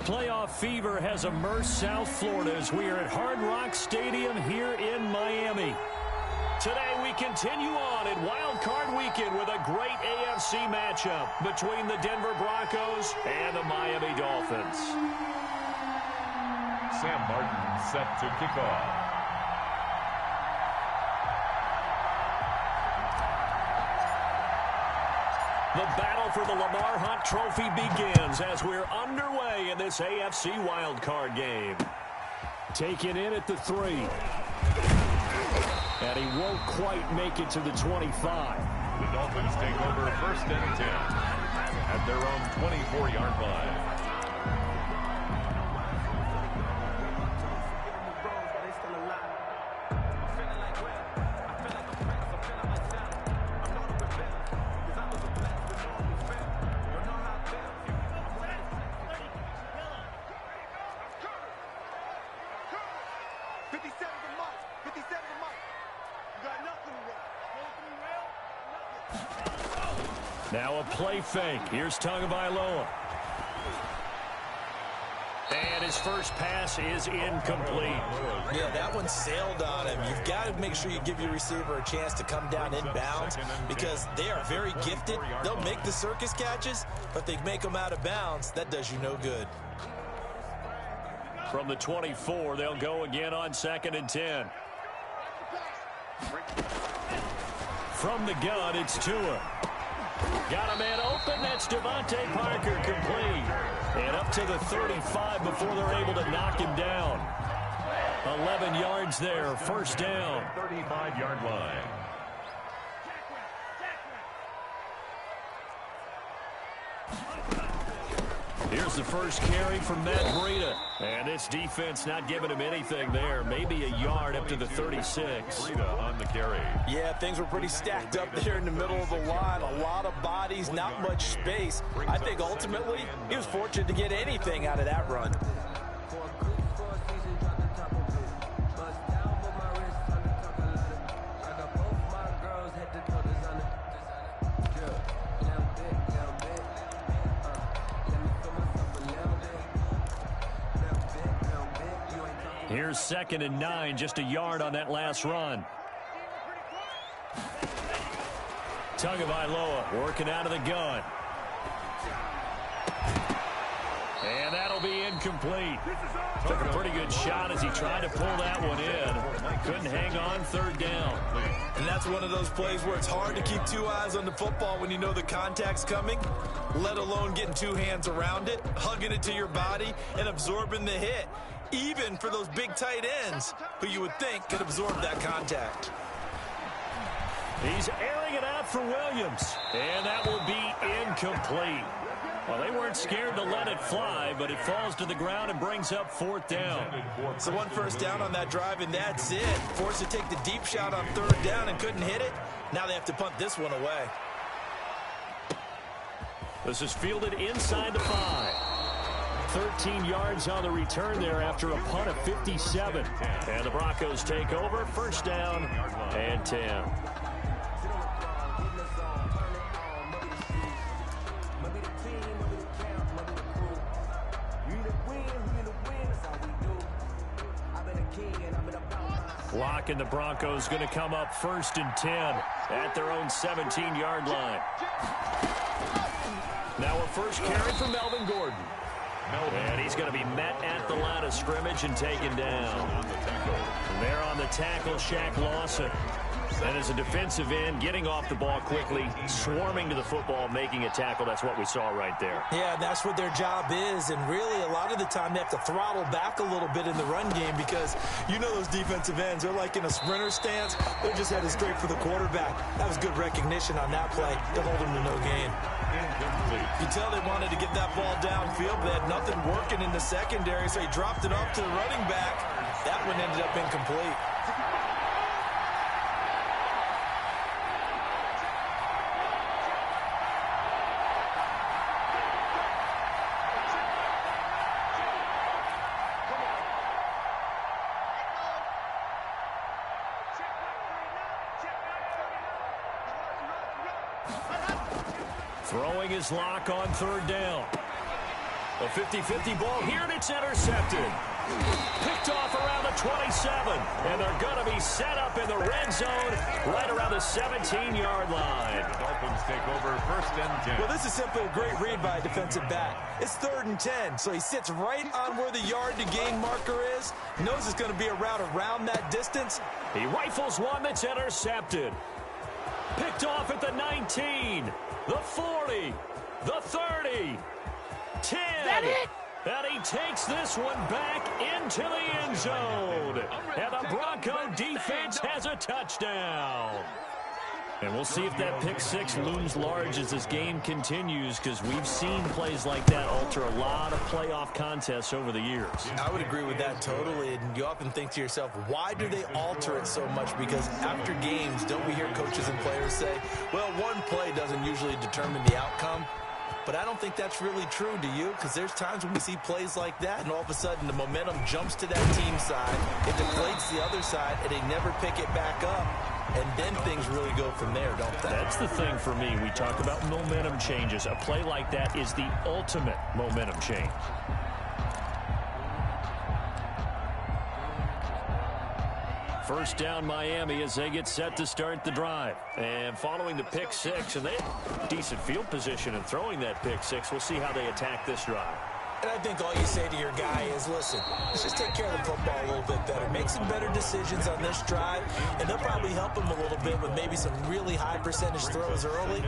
Playoff fever has immersed South Florida as we are at Hard Rock Stadium here in Miami. Today we continue on in Wild Card Weekend with a great AFC matchup between the Denver Broncos and the Miami Dolphins. Sam Martin set to kick off. The battle for the Lamar Hunt Trophy begins as we're underway in this AFC wildcard game. Taken in at the 3. And he won't quite make it to the 25. The Dolphins take over 1st and 10 at their own 24-yard line. Now a play fake. Here's Tagovailoa. And his first pass is incomplete. Yeah, that one sailed on him. You've got to make sure you give your receiver a chance to come down inbounds because they are very gifted. They'll make the circus catches, but they make them out of bounds. That does you no good. From the 24, they'll go again on 2nd and 10. From the gun, it's Tua. Got a man open. That's Devontae Parker complete. And up to the 35 before they're able to knock him down. 11 yards there. First down. 35-yard line. Here's the first carry from Matt Breida. And this defense not giving him anything there. Maybe a yard up to the 36. Breida on the carry. Yeah, things were pretty stacked up there in the middle of the line. A lot of bodies, not much space. I think ultimately he was fortunate to get anything out of that run. Here's 2nd and 9, just a yard on that last run. Tagovailoa working out of the gun. And that'll be incomplete. Took a pretty good shot as he tried to pull that one in. Couldn't hang on, 3rd down. And that's one of those plays where it's hard to keep 2 eyes on the football when you know the contact's coming, let alone getting 2 hands around it, hugging it to your body, and absorbing the hit. Even for those big tight ends who you would think could absorb that contact. He's airing it out for Williams. And that will be incomplete. Well, they weren't scared to let it fly, but it falls to the ground and brings up 4th down. So 1 first down on that drive, and that's it. Forced to take the deep shot on 3rd down and couldn't hit it. Now they have to punt this one away. This is fielded inside the 5. 13 yards on the return there after a punt of 57. And the Broncos take over. First down and 10. Lock and the Broncos going to come up 1st and 10 at their own 17-yard line. Now a first carry for Melvin Gordon. And he's going to be met at the line of scrimmage and taken down. There on the tackle, Shaq Lawson. And as a defensive end, getting off the ball quickly, swarming to the football, making a tackle. That's what we saw right there. Yeah, that's what their job is. And really, a lot of the time, they have to throttle back a little bit in the run game because you know those defensive ends, they're like in a sprinter stance. They're just headed straight for the quarterback. That was good recognition on that play to hold him to no gain. You tell they wanted to get that ball downfield, but they had nothing working in the secondary, so he dropped it off to the running back. That one ended up incomplete. Throwing his lock on 3rd down. A 50-50 ball here, and it's intercepted. Picked off around the 27, and they're going to be set up in the red zone right around the 17-yard line. The Dolphins take over first and 10. Well, this is simply a great read by a defensive back. It's 3rd and 10, so he sits right on where the yard-to-gain marker is, knows it's going to be a route around that distance. He rifles one that's intercepted. Picked off at the 19, the 40, the 30, 10. That it? And he takes this one back into the end zone. And the Bronco defense has a touchdown. And we'll see if that pick six looms large as this game continues, because we've seen plays like that alter a lot of playoff contests over the years. I would agree with that totally. And you often think to yourself, why do they alter it so much? Because after games, don't we hear coaches and players say, well, one play doesn't usually determine the outcome? But I don't think that's really true, do you? Because there's times when we see plays like that, and all of a sudden the momentum jumps to that team side, it deflates the other side, and they never pick it back up. And then things really go from there, don't they? That's the thing for me. We talk about momentum changes. A play like that is the ultimate momentum change. First down Miami as they get set to start the drive. And following the pick six, and they have decent field position in throwing that pick six. We'll see how they attack this drive. And I think all you say to your guy is, listen, let's just take care of the football a little bit better. Make some better decisions on this drive, and they'll probably help him a little bit with maybe some really high percentage throws early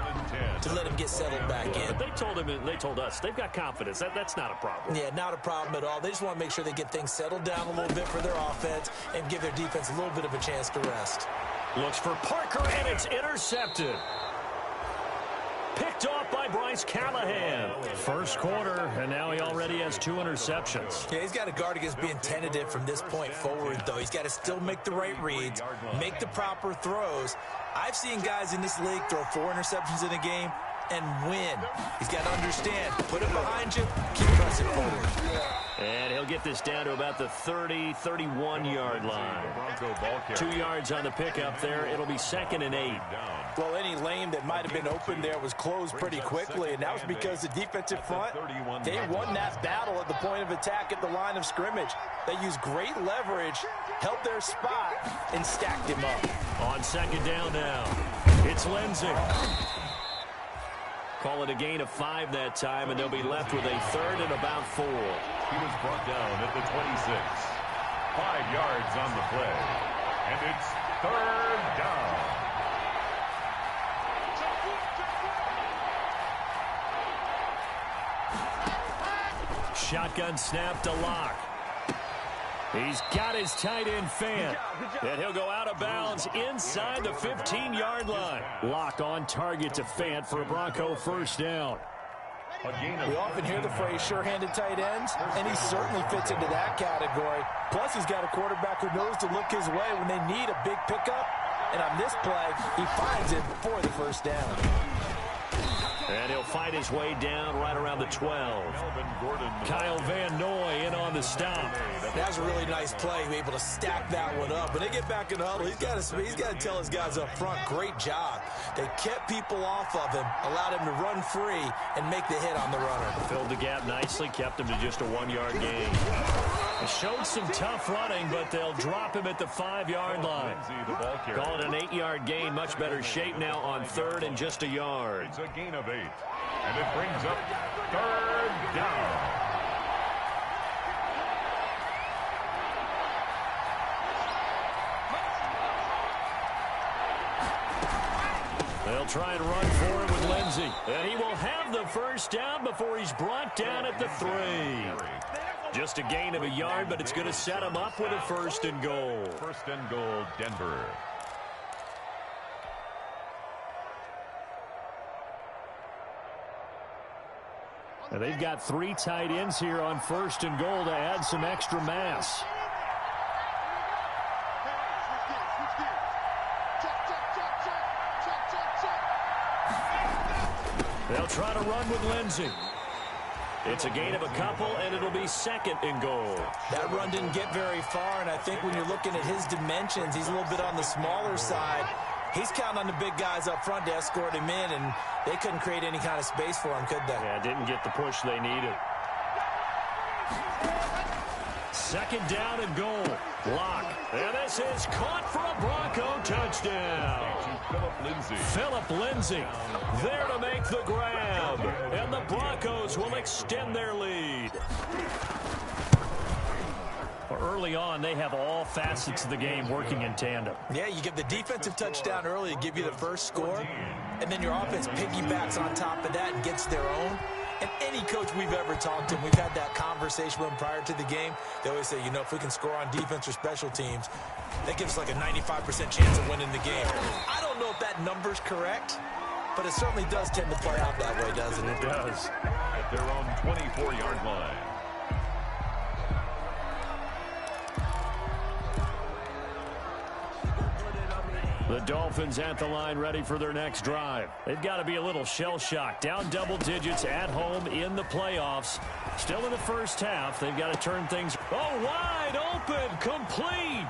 to let him get settled back in. But they told us they've got confidence. That's not a problem. Yeah, not a problem at all. They just want to make sure they get things settled down a little bit for their offense and give their defense a little bit of a chance to rest. Looks for Parker, and it's intercepted. Picked off by Bryce Callahan. First quarter, and now he already has 2 interceptions. Yeah, he's got to guard against being tentative from this point forward, though. He's got to still make the right reads, make the proper throws. I've seen guys in this league throw 4 interceptions in a game and win. He's got to understand, put it behind you, keep pressing forward. And he'll get this down to about the 30, 31-yard line. 2 yards on the pickup there. It'll be 2nd and 8. Well, any lane that might have been open there was closed pretty quickly, and that was because the defensive front, they won that battle at the point of attack at the line of scrimmage. They used great leverage, held their spot, and stacked him up. On 2nd down now, it's Lindsey. Call it a gain of 5 that time, and they'll be left with a 3rd and about 4. He was brought down at the 26. 5 yards on the play. And it's 3rd down. Shotgun snap to Locke. He's got his tight end Fant. And he'll go out of bounds inside the 15-yard line. Locke on target to Fant for a Bronco first down. We often hear the phrase sure-handed tight ends, and he certainly fits into that category. Plus, he's got a quarterback who knows to look his way when they need a big pickup. And on this play, he finds it for the first down. And he'll fight his way down right around the 12. Kyle Van Noy in on the stop. That was a really nice play, able to stack that one up. When they get back in the huddle, he's got to tell his guys up front, great job. They kept people off of him, allowed him to run free, and make the hit on the runner. Filled the gap nicely, kept him to just a 1-yard gain. It showed some tough running, but they'll drop him at the 5-yard line. Call it an 8-yard gain, much better shape now on 3rd and just a yard. It's a gain of 8, and it brings up 3rd down. They'll try and run for it with Lindsey. And he will have the first down before he's brought down at the 3. Just a gain of a yard, but it's going to set him up with a 1st and goal. 1st and goal, Denver. And they've got 3 tight ends here on 1st and goal to add some extra mass. They'll try to run with Lindsey. It's a gain of a couple, and it'll be 2nd and goal. That run didn't get very far, and I think when you're looking at his dimensions, he's a little bit on the smaller side. He's counting on the big guys up front to escort him in, and they couldn't create any kind of space for him, could they? Yeah, didn't get the push they needed. Second down and goal. Block. And this is caught for a Bronco touchdown. Phillip Lindsay there to make the grab. And the Broncos will extend their lead. Early on, they have all facets of the game working in tandem. Yeah, you give the defensive touchdown early to give you the first score, and then your offense piggybacks on top of that and gets their own. And any coach we've ever talked to, and we've had that conversation with them prior to the game, they always say, you know, if we can score on defense or special teams, that gives us like a 95% chance of winning the game. I don't know if that number's correct, but it certainly does tend to play out that way, doesn't it? It does. At their own 24-yard line. The Dolphins at the line ready for their next drive. They've got to be a little shell-shocked. Down double digits at home in the playoffs. Still in the first half. They've got to turn things. Oh, wide open. Complete.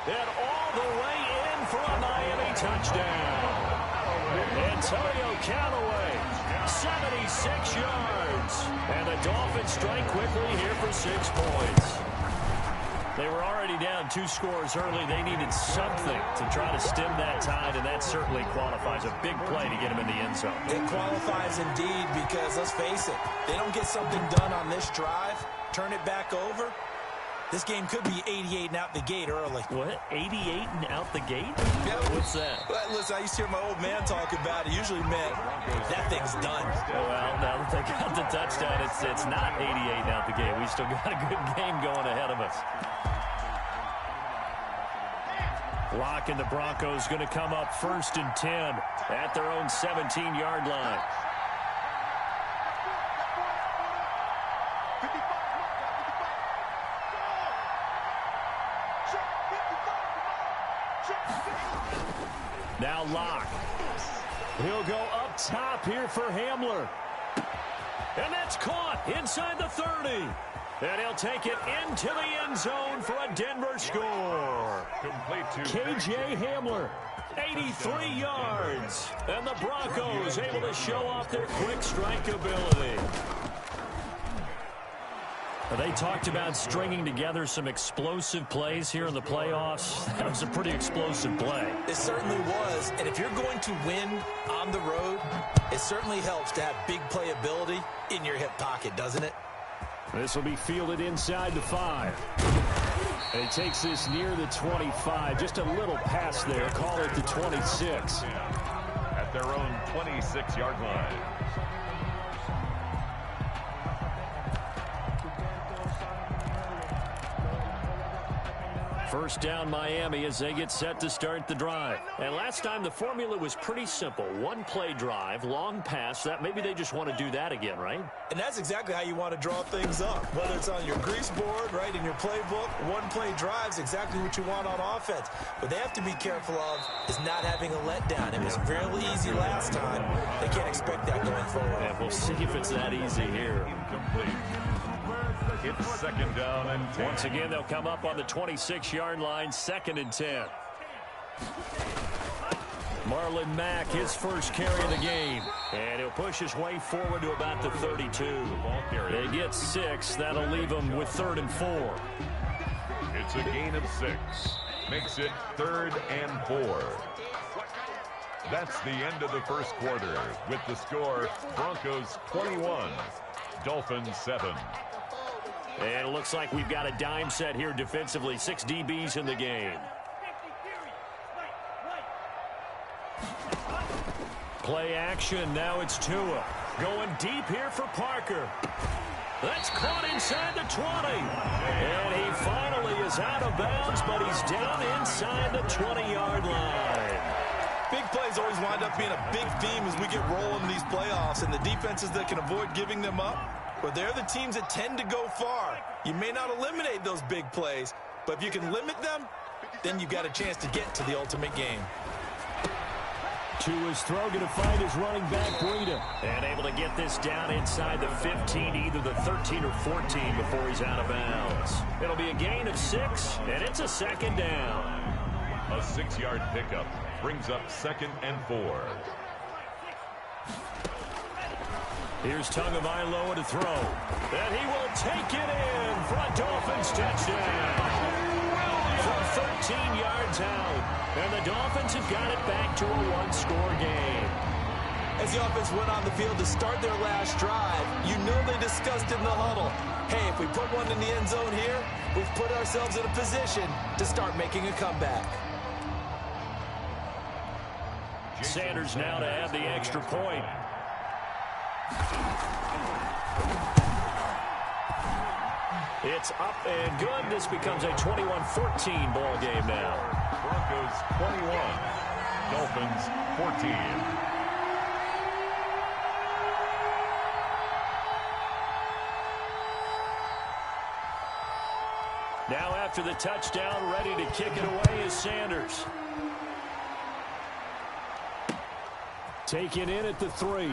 And all the way in for a Miami touchdown. Antonio Callaway, 76 yards. And the Dolphins strike quickly here for 6 points. They were already down 2 scores early. They needed something to try to stem that tide, and that certainly qualifies. A big play to get them in the end zone. It qualifies indeed because, let's face it, they don't get something done on this drive, turn it back over, this game could be 88 and out the gate early. What? 88 and out the gate? Yeah, what's that? Well, listen, I used to hear my old man talk about it. Usually meant that thing's done. Well, now that they got the touchdown, it's not 88 and out the gate. We still got a good game going ahead of us. Block, and the Broncos going to come up 1st and 10 at their own 17-yard line. Now Locke. He'll go up top here for Hamler. And that's caught inside the 30. And he'll take it into the end zone for a Denver score. K.J. Hamler, 83 yards. And the Broncos able to show off their quick strike ability. They talked about stringing together some explosive plays here in the playoffs. That was a pretty explosive play. It certainly was. And if you're going to win on the road, it certainly helps to have big playability in your hip pocket, doesn't it? This will be fielded inside the 5. And it takes this near the 25. Just a little pass there. Call it the 26. At their own 26-yard line. First down Miami as they get set to start the drive. And last time the formula was pretty simple. One play drive, long pass. That maybe they just want to do that again, right? And that's exactly how you want to draw things up. Whether it's on your grease board, right, in your playbook, one play drive's exactly what you want on offense. What they have to be careful of is not having a letdown. It was fairly easy last time. They can't expect that going forward. And we'll see if it's that easy here. Incomplete. It's 2nd down and 10. Once again, they'll come up on the 26-yard line, 2nd and 10. Marlon Mack, his first carry of the game. And he'll push his way forward to about the 32. They get 6. That'll leave them with 3rd and 4. It's a gain of 6. Makes it 3rd and 4. That's the end of the first quarter. With the score, Broncos 21, Dolphins 7. And it looks like we've got a dime set here defensively. 6 DBs in the game. Play action. Now it's Tua. Going deep here for Parker. That's caught inside the 20. And he finally is out of bounds, but he's down inside the 20-yard line. Big plays always wind up being a big theme as we get rolling in these playoffs, and the defenses that can avoid giving them up, but they're the teams that tend to go far. You may not eliminate those big plays, but if you can limit them, then you've got a chance to get to the ultimate game. Tua's throw going to find his running back, Breida. And able to get this down inside the 15, either the 13 or 14 before he's out of bounds. It'll be a gain of 6, and it's a 2nd down. A 6-yard pickup brings up 2nd and 4. Here's Tagovailoa to throw. And he will take it in for a Dolphins touchdown. From 13 yards out. And the Dolphins have got it back to a one-score game. As the offense went on the field to start their last drive, you know they discussed in the huddle, hey, if we put one in the end zone here, we've put ourselves in a position to start making a comeback. Sanders now to have the extra point. It's up and good. This becomes a 21-14 ball game now. Broncos 21, Dolphins 14. Now after the touchdown, ready to kick it away is Sanders. Taken in at the 3.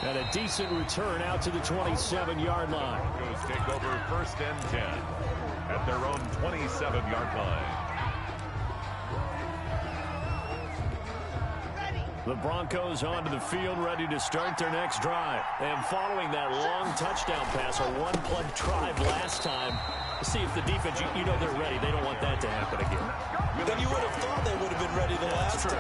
And a decent return out to the 27-yard line. Broncos take over 1st and 10 at their own 27-yard line. The Broncos onto the field, ready to start their next drive. And following that long touchdown pass, a one-play drive last time, see if the defense, you know they're ready. They don't want that to happen again. Then you would have thought they would have been ready the last time.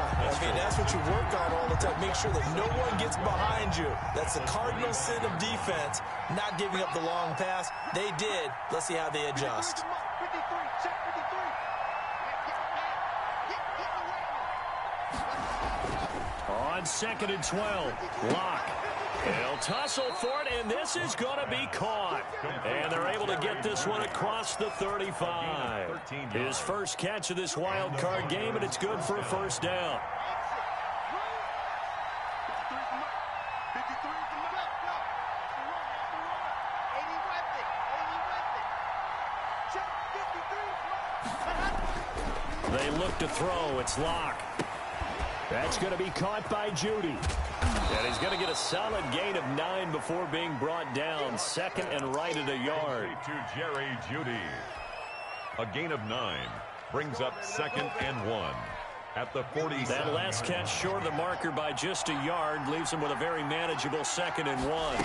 That's what you work on all the time. Make sure that no one gets behind you. That's the cardinal sin of defense, not giving up the long pass. They did. Let's see how they adjust. On 2nd and 12, Locke. They'll tussle for it, and this is going to be caught. And they're able to get this one across the 35. His first catch of this wild card game, and it's good for a first down. They look to throw. It's Locke. That's going to be caught by Judy. And he's going to get a solid gain of 9 before being brought down. 2nd and right at a yard. To Jerry Judy. A gain of 9 brings up 2nd and 1 at the 47. That last catch short of the marker by just a yard leaves him with a very manageable 2nd and 1.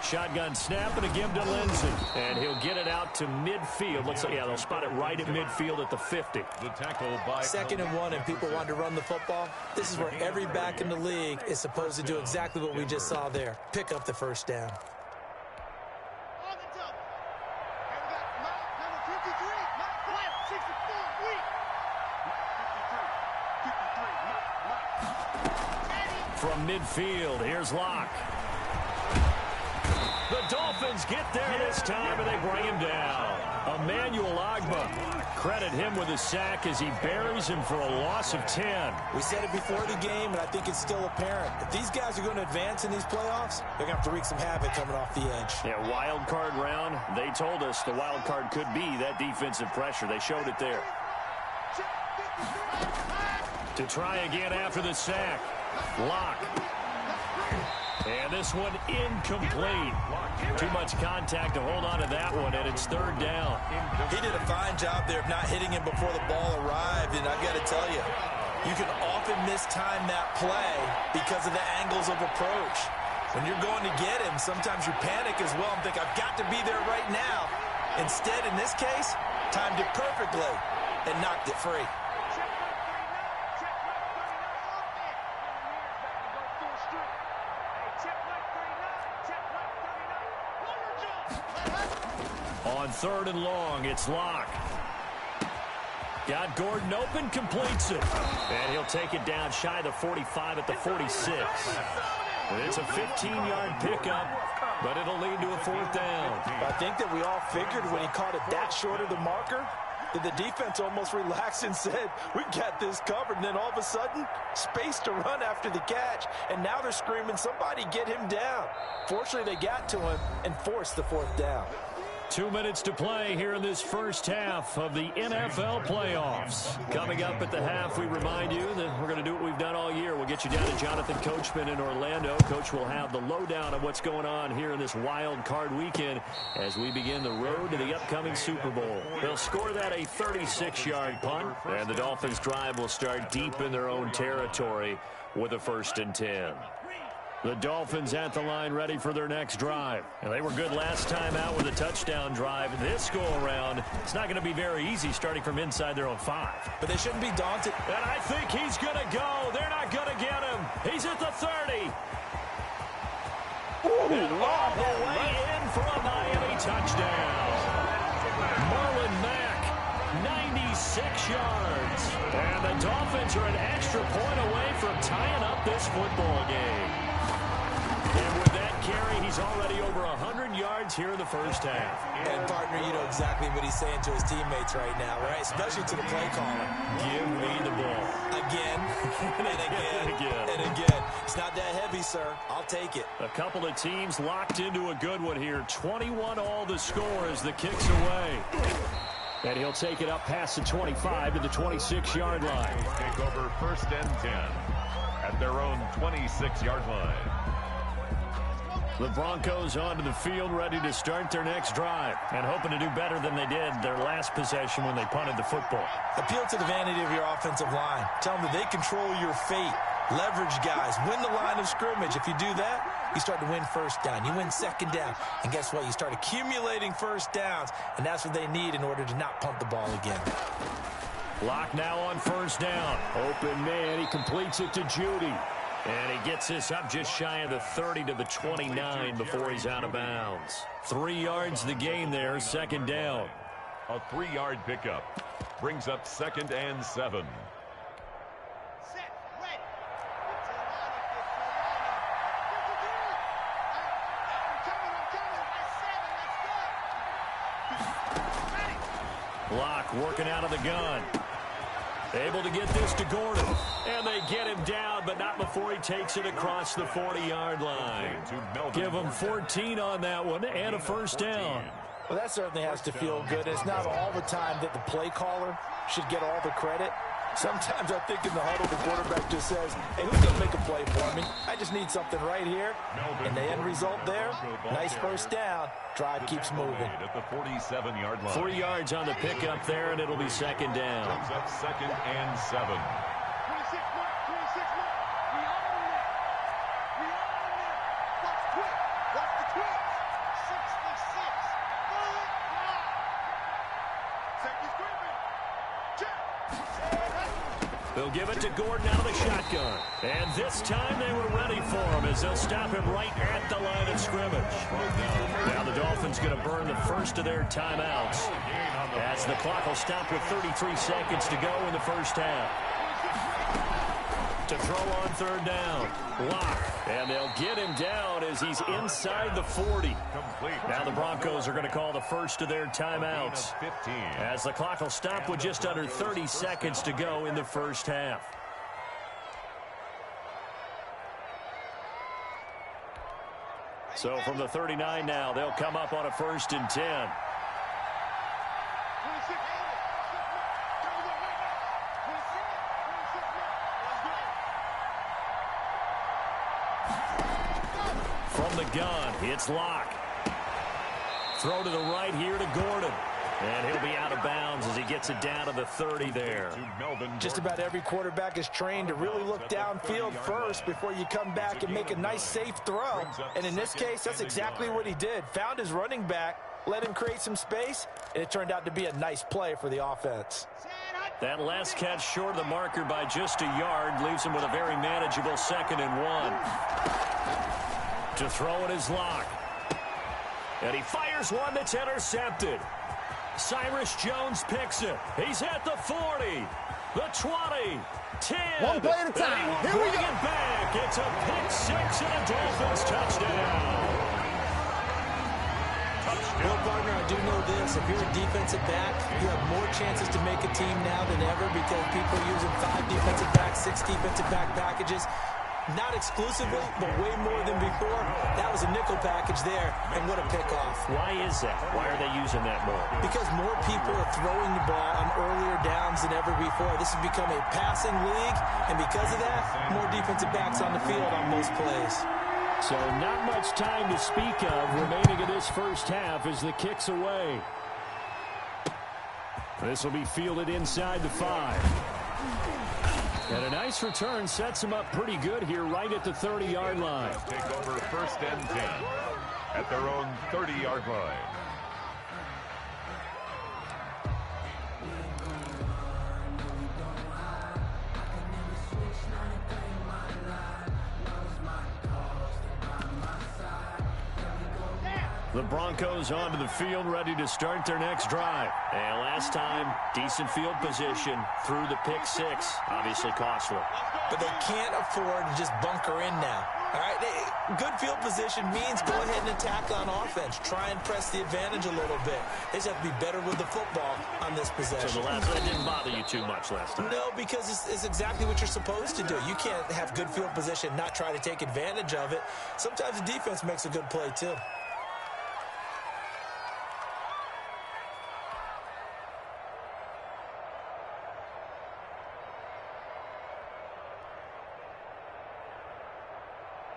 Shotgun snap and a give to Lindsey. And he'll get it out to midfield. Looks like, yeah, they'll spot it right at midfield at the 50. The tackle by 2nd and 1 and people want to run the football. This is where every back in the league is supposed to do exactly what we just saw there. Pick up the first down. From midfield, here's Locke. The Dolphins get there this time, and they bring him down. Emmanuel Ogbah, credit him with a sack as he buries him for a loss of 10. We said it before the game, and I think it's still apparent. If these guys are going to advance in these playoffs, they're going to have to wreak some havoc coming off the edge. Yeah, wild card round. They told us the wild card could be that defensive pressure. They showed it there. To try again after the sack. Locke. And this one incomplete. Too much contact to hold on to that one, and it's 3rd down. He did a fine job there of not hitting him before the ball arrived, and I've got to tell you, you can often mistime that play because of the angles of approach. When you're going to get him, sometimes you panic as well and think, I've got to be there right now. Instead, in this case, timed it perfectly and knocked it free. On 3rd and long, it's Locke. Got Gordon open, completes it. And he'll take it down shy of the 45 at the 46. And it's a 15-yard pickup, but it'll lead to a 4th down. I think that we all figured when he caught it that short of the marker, that the defense almost relaxed and said, we got this covered. And then all of a sudden, space to run after the catch. And now they're screaming, somebody get him down. Fortunately, they got to him and forced the 4th down. 2 minutes to play here in this first half of the NFL playoffs. Coming up at the half, we remind you that we're going to do what we've done all year. We'll get you down to Jonathan Coachman in Orlando. Coach will have the lowdown of what's going on here in this wild card weekend as we begin the road to the upcoming Super Bowl. They'll score that a 36-yard punt, and the Dolphins drive will start deep in their own territory with a 1st and 10. The Dolphins at the line ready for their next drive. And they were good last time out with a touchdown drive. This go-around, it's not going to be very easy starting from inside their own 5. But they shouldn't be daunted. And I think he's going to go. They're not going to get him. He's at the 30. Ooh, and all the way in for a Miami touchdown. Marlon Mack, 96 yards. And the Dolphins are an extra point away from tying up this football game. And with that carry, he's already over 100 yards here in the first half. And, partner, you know exactly what he's saying to his teammates right now, right? Especially to the play caller. Give me the ball. Again, and again, and again. It's not that heavy, sir. I'll take it. A couple of teams locked into a good one here. 21-all the score as the kick's away. And he'll take it up past the 25 to the 26-yard line. Take over 1st and 10 at their own 26-yard line. The Broncos onto the field ready to start their next drive and hoping to do better than they did their last possession when they punted the football. Appeal to the vanity of your offensive line. Tell them that they control your fate. Leverage guys. Win the line of scrimmage. If you do that, you start to win first down. You win second down. And guess what? You start accumulating first downs. And that's what they need in order to not punt the ball again. Lock now on first down. Open man. He completes it to Judy. And he gets this up just shy of the 30 to the 29 before he's out of bounds. 3 yards the gain there, second down. A 3-yard pickup brings up 2nd and 7. Block working out of the gun. Able to get this to Gordon. And they get him down, but not before he takes it across the 40-yard line. Give him 14 on that one and a first down. Well, that certainly has to feel good. It's not all the time that the play caller should get all the credit. Sometimes I think in the huddle, the quarterback just says, hey, who's going to make a play for me? I just need something right here. And the end result there, nice first down. Drive keeps moving. At the 47-yard line. 3 yards on the pickup there, and it'll be second down. Brings up 2nd and 7. They'll give it to Gordon out of the shotgun. And this time they were ready for him as they'll stop him right at the line of scrimmage. Now the Dolphins going to burn the first of their timeouts as the clock will stop with 33 seconds to go in the first half. To throw on third down. Lock. And they'll get him down as he's inside the 40. Now the Broncos are going to call the first of their timeouts as the clock will stop with just under 30 seconds to go in the first half. So from the 39 now, they'll come up on a 1st and 10. From the gun, it's Locke. Throw to the right here to Gordon. And he'll be out of bounds as he gets it down to the 30 there. Just about every quarterback is trained to really look downfield first before you come back and make a nice, safe throw. And in this case, that's exactly what he did. Found his running back, let him create some space, and it turned out to be a nice play for the offense. That last catch short of the marker by just a yard leaves him with a very manageable 2nd and 1. To throw it is Locke. And he fires one that's intercepted. Cyrus Jones picks it. He's at the 40, the 20, 10. One play at a time. Here we go. It back. It's a pick-6 and a Dolphins touchdown. Well, partner, I do know this. If you're a defensive back, you have more chances to make a team now than ever because people are using 5 defensive backs, 6 defensive back packages. Not exclusively, but way more than before. That was a nickel package there, and what a pickoff. Why is that? Why are they using that more? Because more people are throwing the ball on earlier downs than ever before. This has become a passing league, and because of that, more defensive backs on the field on most plays. So not much time to speak of remaining in this first half as the kick's away. This will be fielded inside the 5. And a nice return sets him up pretty good here right at the 30-yard line. Take over 1st and 10 at their own 30-yard line. The Broncos onto the field, ready to start their next drive. And last time, decent field position through the pick six. Obviously costly. But they can't afford to just bunker in now. All right, good field position means go ahead and attack on offense. Try and press the advantage a little bit. They just have to be better with the football on this possession. So the last one didn't bother you too much last time? No, because it's exactly what you're supposed to do. You can't have good field position, not try to take advantage of it. Sometimes the defense makes a good play, too.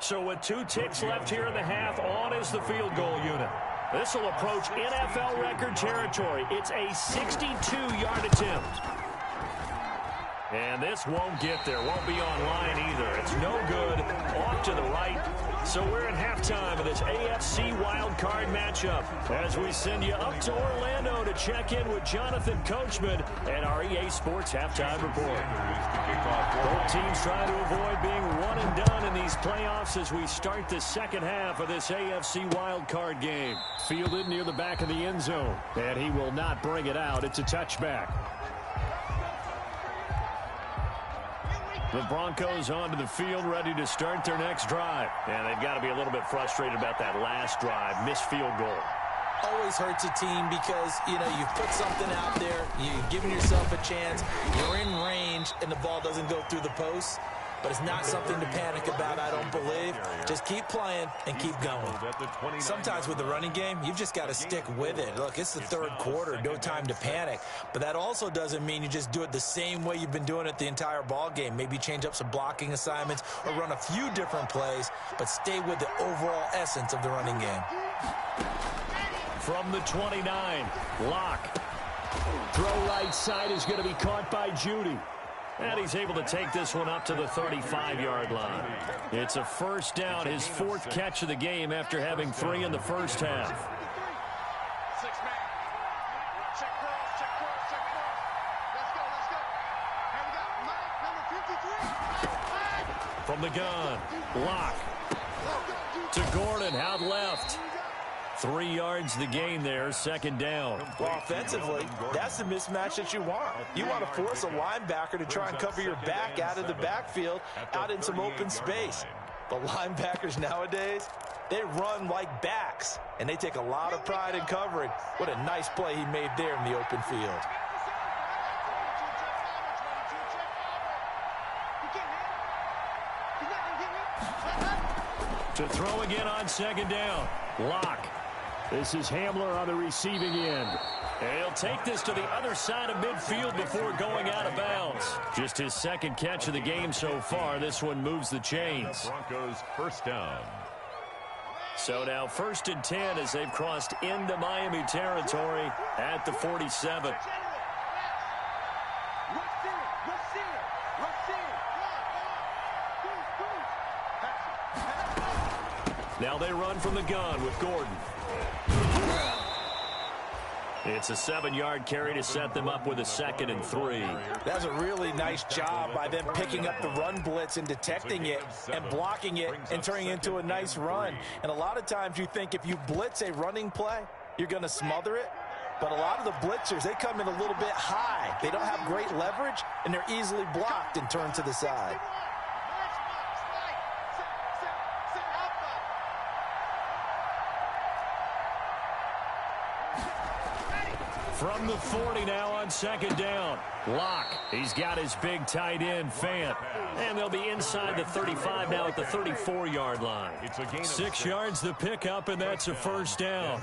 So with 2 ticks left here in the half, on is the field goal unit. This will approach NFL record territory. It's a 62-yard attempt. And this won't get there. Won't be online either. It's no good. Off to the right. So we're at halftime of this AFC wildcard matchup as we send you up to Orlando to check in with Jonathan Coachman and our EA Sports halftime report. Both teams trying to avoid being one and done in these playoffs as we start the second half of this AFC wildcard game. Fielded near the back of the end zone, and he will not bring it out. It's a touchback. The Broncos onto the field, ready to start their next drive. And they've got to be a little bit frustrated about that last drive, missed field goal. Always hurts a team because, you've put something out there, you've given yourself a chance, you're in range, and the ball doesn't go through the post. But it's not something to panic about, I don't believe. Just keep playing and keep going. Sometimes with the running game, you've just got to stick with it. Look, it's the third quarter, no time to panic. But that also doesn't mean you just do it the same way you've been doing it the entire ball game. Maybe change up some blocking assignments or run a few different plays, but stay with the overall essence of the running game. From the 29, Locke. Throw right side is going to be caught by Judy. And he's able to take this one up to the 35-yard line. It's a first down, his 4th catch of the game after having 3 in the first half. From the gun, Locke to Gordon, out left. 3 yards the gain there, 2nd down. Well, offensively, that's the mismatch that you want. You want to force a linebacker to try and cover your back out of the backfield, out in some open space. But linebackers nowadays, they run like backs, and they take a lot of pride in covering. What a nice play he made there in the open field. To throw again on 2nd down, Locke. This is Hamler on the receiving end. And he'll take this to the other side of midfield before going out of bounds. Just his 2nd catch of the game so far. This one moves the chains. Broncos first down. So now 1st and 10 as they've crossed into Miami territory at the 47. Now they run from the gun with Gordon. It's a 7-yard carry to set them up with a 2nd and 3. That's a really nice job by them picking up the run blitz and detecting it and blocking it and turning it into a nice run. And a lot of times you think if you blitz a running play, you're going to smother it. But a lot of the blitzers, they come in a little bit high. They don't have great leverage, and they're easily blocked and turned to the side. From the 40 now on 2nd down. Locke. He's got his big tight end, Fant. And they'll be inside the 35 now at the 34-yard line. 6 yards the pickup, and that's a first down.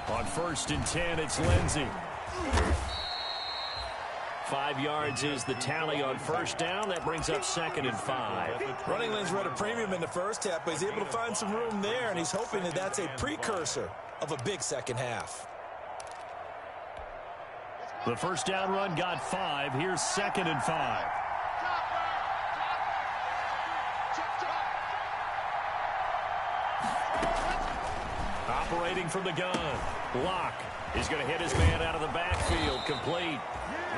On 1st and 10, it's Lindsey. 5 yards is the tally on first down. That brings up 2nd and 5. Running lanes were at a premium in the first half, but he's able to find some room there, and he's hoping that that's a precursor of a big second half. The first down run got 5. Here's 2nd and 5. Operating from the gun. Locke is going to hit his man out of the backfield. Complete.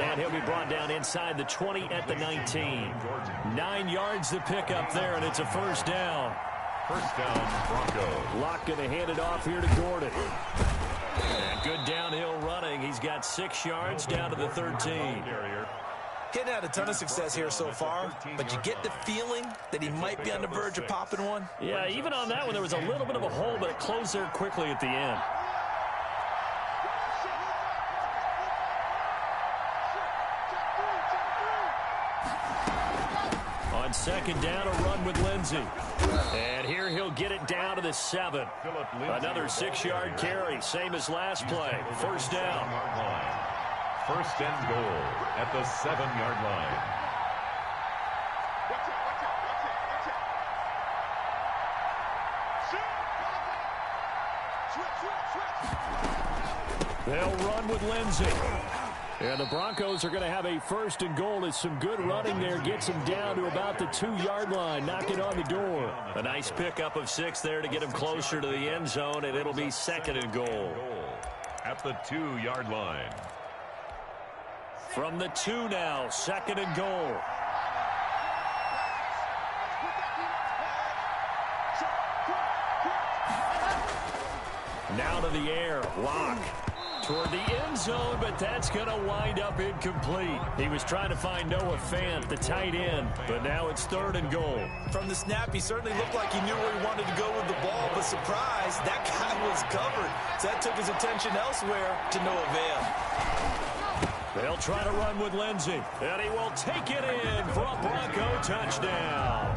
And he'll be brought down inside the 20 at the 19. 9 yards to pick up there, and it's a first down. First down, Broncos. Locke going to hand it off here to Gordon. And good downhill running. He's got 6 yards down to the 13. Getting had a ton of success here so far, but you get the feeling that he might be on the verge of popping one. Yeah, even on that one, there was a little bit of a hole, but it closed there quickly at the end. On second down, a run with Lindsey. And here he'll get it down to the 7. Another 6-yard carry, same as last play. First down. First and goal at the 7-yard line. They'll run with Lindsey. And the Broncos are going to have a first and goal as some good running there gets him down to about the 2-yard line, knocking on the door. A nice pickup of 6 there to get him closer to the end zone, and it'll be 2nd and goal. At the 2-yard line. From the 2 now, 2nd and goal. Now to the air, Locke. Toward the end zone, but that's going to wind up incomplete. He was trying to find Noah Fant, the tight end, but now it's 3rd and goal. From the snap, he certainly looked like he knew where he wanted to go with the ball, but surprise, that guy was covered. So that took his attention elsewhere to no avail. They'll try to run with Lindsey, and he will take it in for a Bronco touchdown.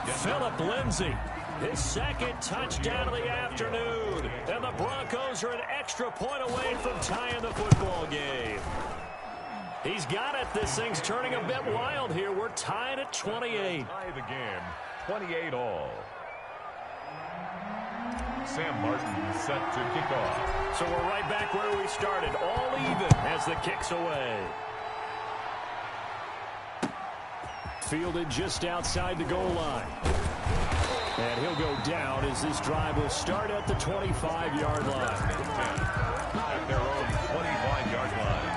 Philip Lindsey. His 2nd touchdown of the afternoon. And the Broncos are an extra point away from tying the football game. He's got it. This thing's turning a bit wild here. We're tied at 28. Tie the game, 28 all. Sam Martin set to kick off. So we're right back where we started. All even as the kick's away. Fielded just outside the goal line. And he'll go down as this drive will start at the 25-yard line. At their own 25-yard line.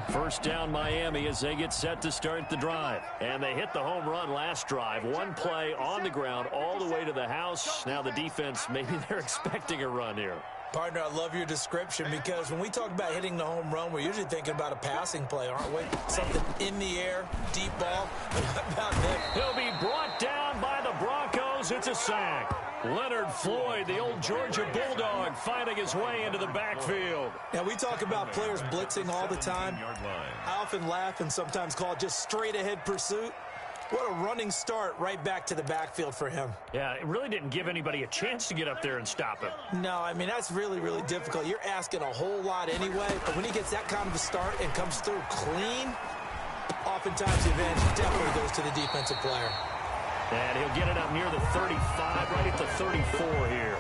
First down Miami as they get set to start the drive. And they hit the home run last drive. One play on the ground all the way to the house. Now the defense, maybe they're expecting a run here. Partner, I love your description because when we talk about hitting the home run, we're usually thinking about a passing play, aren't we? Something in the air, deep ball. About Nick. He'll be brought down by the Broncos. It's a sack. Leonard Floyd, the old Georgia Bulldog, finding his way into the backfield. Now, we talk about players blitzing all the time. I often laugh and sometimes call it just straight-ahead pursuit. What a running start right back to the backfield for him. Yeah, it really didn't give anybody a chance to get up there and stop him. No, I mean, that's really, really difficult. You're asking a whole lot anyway, but when he gets that kind of a start and comes through clean, oftentimes the advantage definitely goes to the defensive player. And he'll get it up near the 35, right at the 34 here.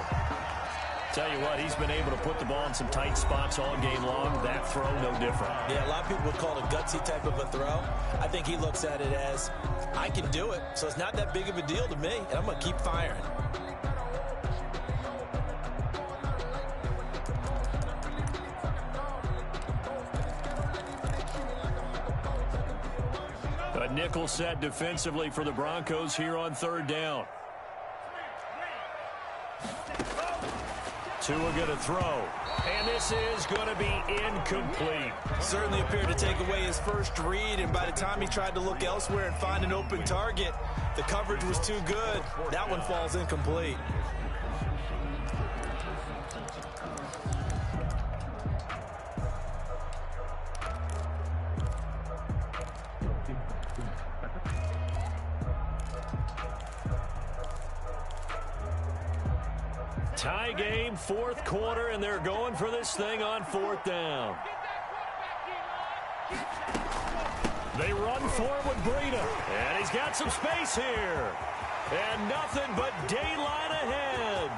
Tell you what, he's been able to put the ball in some tight spots all game long. That throw, no different. Yeah, a lot of people would call it a gutsy type of a throw. I think he looks at it as, I can do it, so it's not that big of a deal to me, and I'm going to keep firing. A nickel set defensively for the Broncos here on 3rd down. Tua going to throw. And this is going to be incomplete. Certainly appeared to take away his first read, and by the time he tried to look elsewhere and find an open target, the coverage was too good. That one falls incomplete. Tie game, fourth quarter, and they're going for this thing on fourth down. They run forward with Breida, and he's got some space here. And nothing but daylight ahead.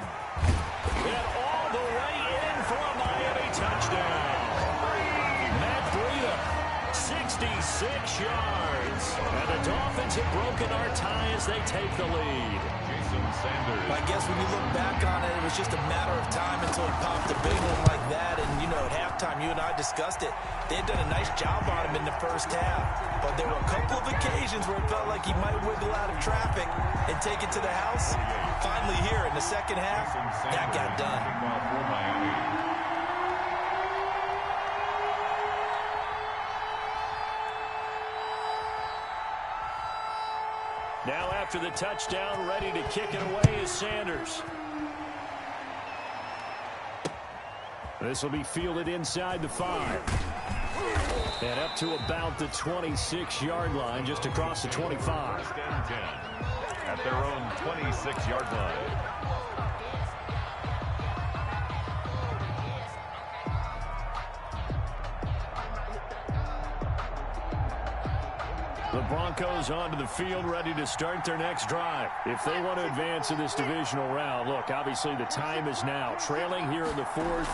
And all the way in for a Miami touchdown. Matt Breida, 66 yards. And the Dolphins have broken our tie as they take the lead. I guess when you look back on it, it was just a matter of time until he popped a big one like that. And, you know, at halftime, you and I discussed it. They had done a nice job on him in the first half. But there were a couple of occasions where it felt like he might wiggle out of traffic and take it to the house. Finally here in the second half, that got done. Now after the touchdown, ready to kick it away is Sanders. This will be fielded inside the 5. And up to about the 26-yard line, just across the 25. At their own 26-yard line. The Broncos onto the field, ready to start their next drive. If they want to advance in this divisional round, look, obviously the time is now. Trailing here in the fourth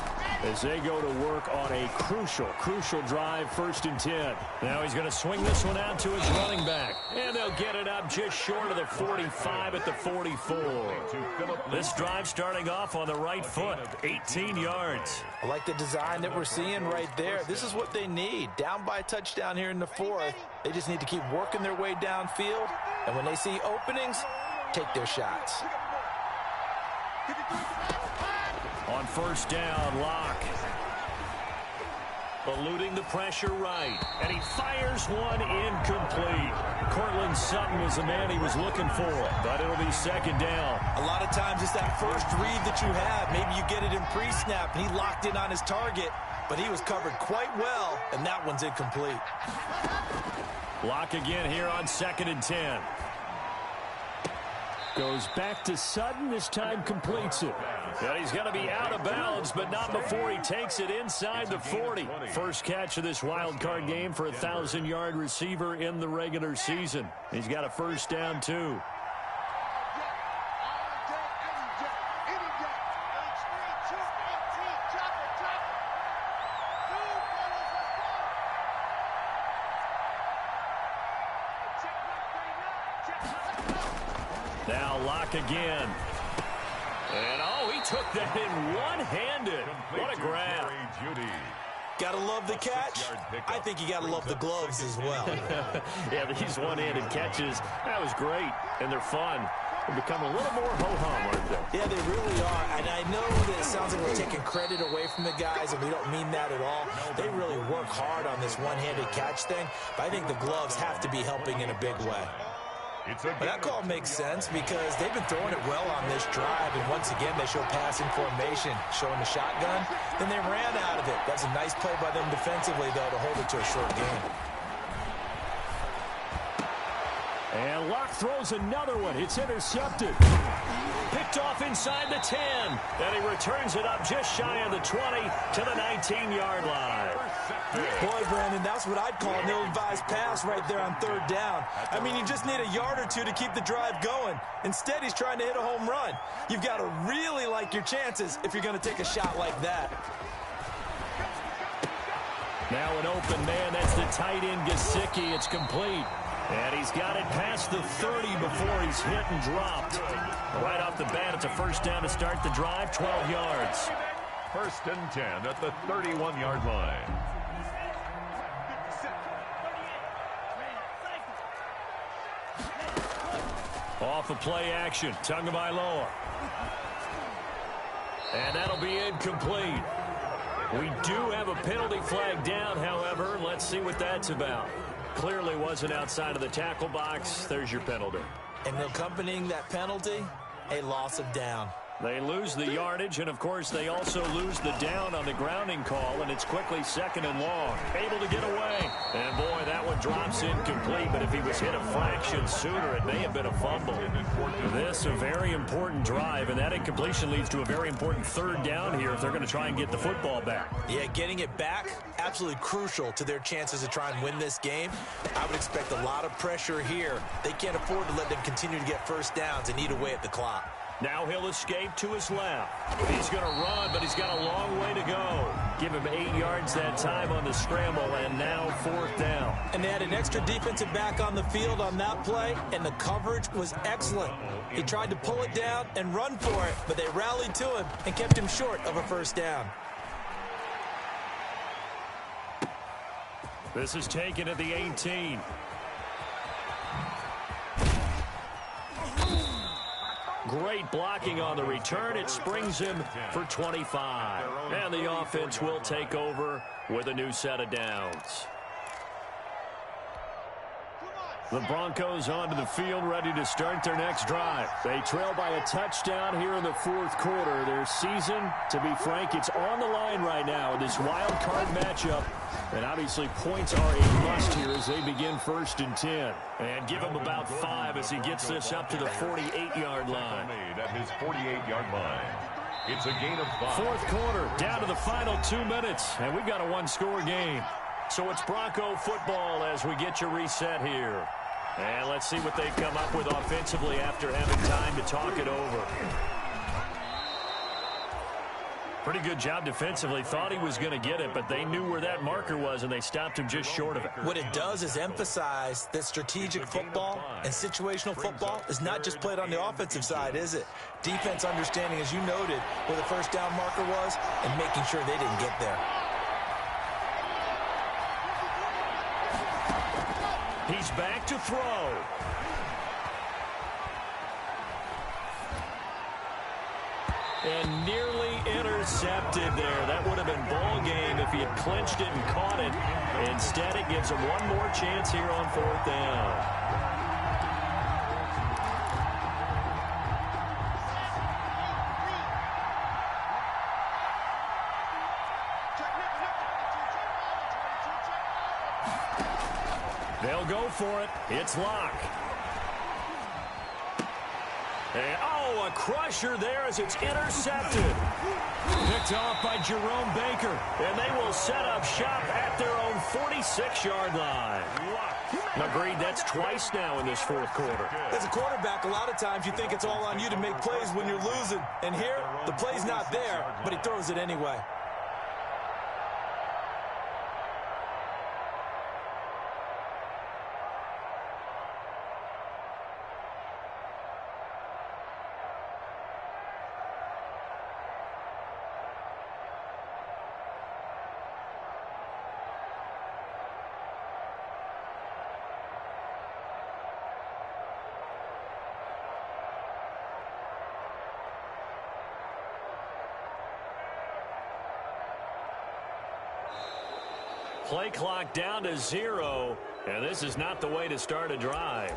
as they go to work on a crucial drive, 1st and 10. Now he's going to swing this one out to his running back. And they'll get it up just short of the 45 at the 44. This drive starting off on the right foot, 18 yards. I like the design that we're seeing right there. This is what they need. Down by a touchdown here in the fourth. They just need to keep working their way downfield. And when they see openings, take their shots. On 1st down, Locke. Eluding the pressure right. And he fires one incomplete. Cortland Sutton was the man he was looking for. But it'll be 2nd down. A lot of times it's that first read that you have. Maybe you get it in pre-snap, and he locked in on his target. But he was covered quite well, and that one's incomplete. Locke again here on 2nd and 10. Goes back to Sutton. This time completes it. And he's going to be out of bounds, but not before he takes it inside the 40. First catch of this wild card game for a 1,000-yard receiver in the regular season. He's got a 1st down, too. Now Locke again. And, oh, he took that in one-handed. What a grab. Gotta love the catch. I think you gotta love the gloves as well. Yeah, these one-handed catches, that was great. And they're fun. They become a little more ho-hum, aren't they? Yeah, they really are. And I know that it sounds like we're taking credit away from the guys, and we don't mean that at all. They really work hard on this one-handed catch thing, but I think the gloves have to be helping in a big way. But that call makes sense because they've been throwing it well on this drive, and once again they show passing formation, showing the shotgun. Then they ran out of it. That's a nice play by them defensively, though, to hold it to a short game. And Locke throws another one. It's intercepted. Picked off inside the 10. And he returns it up just shy of the 20 to the 19-yard line. Boy, Brandon, that's what I'd call an ill-advised pass right there on 3rd down. I mean, you just need a yard or two to keep the drive going. Instead, he's trying to hit a home run. You've got to really like your chances if you're going to take a shot like that. Now an open man. That's the tight end, Gesicki. It's complete. And he's got it past the 30 before he's hit and dropped. Right off the bat, it's a 1st down to start the drive, 12 yards. 1st and 10 at the 31-yard line. Off of play action, Tagovailoa. And that'll be incomplete. We do have a penalty flag down, however. Let's see what that's about. Clearly wasn't outside of the tackle box. There's your penalty. And accompanying that penalty, a loss of down. They lose the yardage, and, of course, they also lose the down on the grounding call, and it's quickly 2nd and long. Able to get away. And, boy, that one drops incomplete, but if he was hit a fraction sooner, it may have been a fumble. This a very important drive, and that incompletion leads to a very important 3rd down here if they're going to try and get the football back. Yeah, getting it back, absolutely crucial to their chances to try and win this game. I would expect a lot of pressure here. They can't afford to let them continue to get first downs and eat away at the clock. Now he'll escape to his left. He's going to run, but he's got a long way to go. Give him 8 yards that time on the scramble, and now 4th down. And they had an extra defensive back on the field on that play, and the coverage was excellent. He tried to pull it down and run for it, but they rallied to him and kept him short of a first down. This is taken at the 18. Great blocking on the return. It springs him for 25. And the offense will take over with a new set of downs. The Broncos onto the field, ready to start their next drive. They trail by a touchdown here in the 4th quarter. Their season, to be frank, it's on the line right now in this wild card matchup. And obviously points are a must here as they begin 1st and 10. And give him about 5 as he gets this up to the 48-yard line. At his 48-yard line. It's a gain of 5. 4th quarter, down to the final 2 minutes. And we've got a 1-score game. So it's Bronco football as we get you reset here. And let's see what they've come up with offensively after having time to talk it over. Pretty good job defensively. Thought he was going to get it, but they knew where that marker was, and they stopped him just short of it. What it does is emphasize that strategic football and situational football is not just played on the offensive side, is it? Defense understanding, as you noted, where the first down marker was and making sure they didn't get there. He's back to throw. And nearly intercepted there. That would have been ball game if he had clinched it and caught it. Instead, it gives him one more chance here on 4th down. They'll go for it. It's Locke. And, oh, a crusher there as it's intercepted. Picked off by Jerome Baker. And they will set up shop at their own 46-yard line. Agreed, that's twice now in this 4th quarter. As a quarterback, a lot of times you think it's all on you to make plays when you're losing. And here, the play's not there, but he throws it anyway. Play clock down to 0, and this is not the way to start a drive.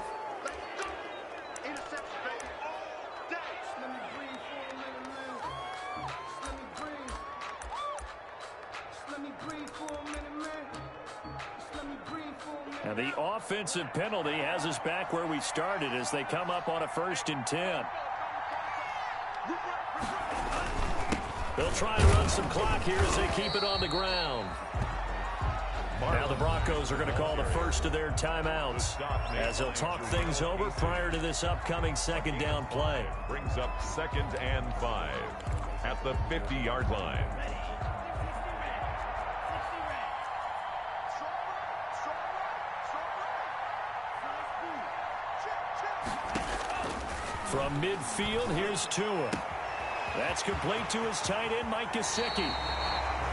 And the offensive penalty has us back where we started as they come up on a 1st and 10. They'll try to run some clock here as they keep it on the ground. Now the Broncos are going to call the first of their timeouts as they'll talk things over prior to this upcoming 2nd down play. Brings up 2nd and 5 at the 50-yard line. From midfield, here's Tua. That's complete to his tight end, Mike Gesicki.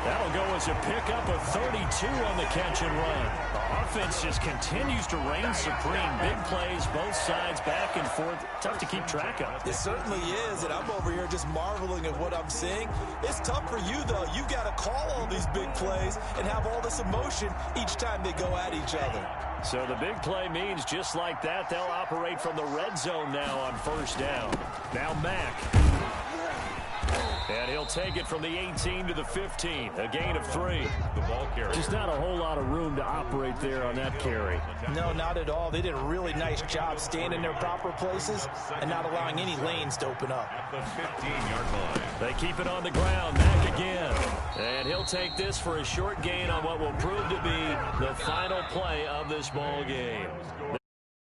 That'll go as a pickup of 32 on the catch and run. The offense just continues to reign supreme. Big plays, both sides, back and forth. Tough to keep track of. It certainly is, and I'm over here just marveling at what I'm seeing. It's tough for you, though. You've got to call all these big plays and have all this emotion each time they go at each other. So the big play means just like that, they'll operate from the red zone now on first down. Now Mack. And he'll take it from the 18 to the 15. A gain of 3. The ball carrier. Just not a whole lot of room to operate there on that carry. No, not at all. They did a really nice job staying in their proper places and not allowing any lanes to open up. At the 15-yard line. They keep it on the ground. Mack again. And he'll take this for a short gain on what will prove to be the final play of this ball game.